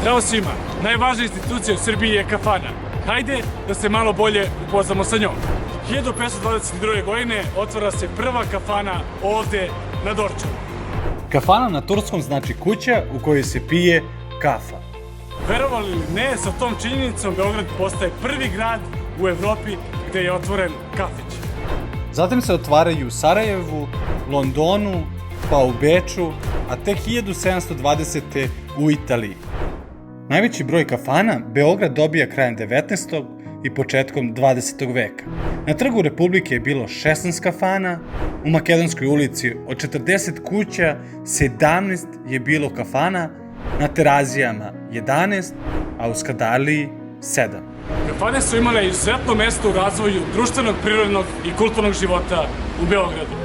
Zdravo svima, najvažnija institucija u Srbiji je kafana. Hajde da se malo bolje upoznamo sa njom. 1522. godine otvara se prva kafana ovde na Dorčolu. Kafana na turskom znači kuća u kojoj se pije kafa. Verovali ili ne, sa tom činjenicom Beograd postaje prvi grad u Evropi gde je otvoren kafić. Zatim se otvaraju u Sarajevu, Londonu, pa u Beču, a tek 1720. u Italiji. Najveći broj kafana Beograd dobija krajem 19. i početkom 20. veka. Na Trgu Republike je bilo 16 kafana, u Makedonskoj ulici od 40 kuća 17 je bilo kafana, na Terazijama 11, a u Skadaliji 7. Kafane su imale izuzetno mesto u razvoju društvenog, prirodnog i kulturnog života u Beogradu.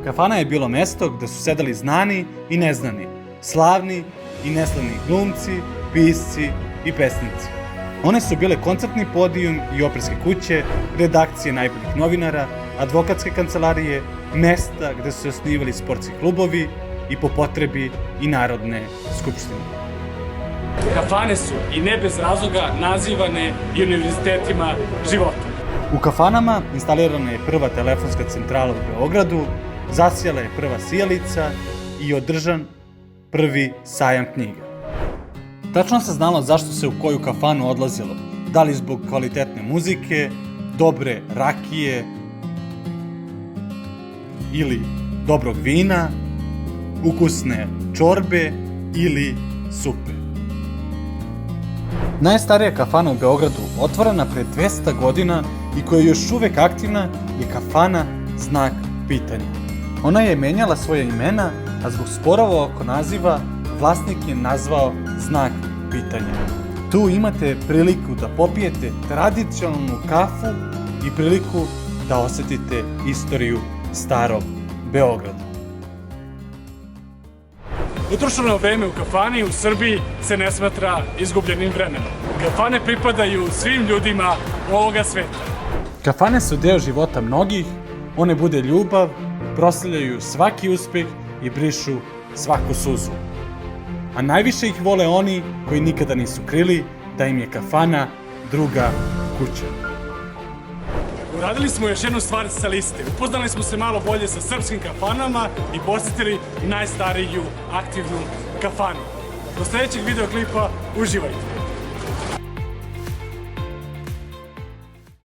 Kafana je bilo mesto gde su sedeli znani i neznani, slavni i neslavni glumci, pisci i pesnici. One su bile koncertni podijum i operske kuće, redakcije najboljih novinara, advokatske kancelarije, mesta gde su se osnivali sportski klubovi i po potrebi i narodne skupštine. Kafane su, i ne bez razloga, nazivane i univerzitetima života. U kafanama instalirana je prva telefonska centrala u Beogradu, zasijala je prva sijalica i održan prvi sajam knjiga. Tačno se znalo zašto se u koju kafanu odlazilo, da li zbog kvalitetne muzike, dobre rakije ili dobrog vina, ukusne čorbe ili supe. Najstarija kafana u Beogradu, otvorena pre 200 godina i koja je još uvek aktivna, je kafana Znak pitanja. Ona je menjala svoje imena, a zbog sporova oko naziva, vlasnik je nazvao Znak pitanja. Tu imate priliku da popijete tradicionalnu kafu i priliku da osetite istoriju starog Beograda. Utrošeno vreme u kafani u Srbiji se ne smatra izgubljenim vremenom. Kafane pripadaju svim ljudima ovoga sveta. Kafane su deo života mnogih, one bude ljubav, proslavljaju svaki uspeh i brišu svaku suzu. A najviše ih vole oni koji nikada nisu krili da im je kafana druga kuća. Uradili smo još jednu stvar sa liste. Upoznali smo se malo bolje sa srpskim kafanama i posjetili najstariju aktivnu kafanu. Do sledećeg videoklipa uživajte!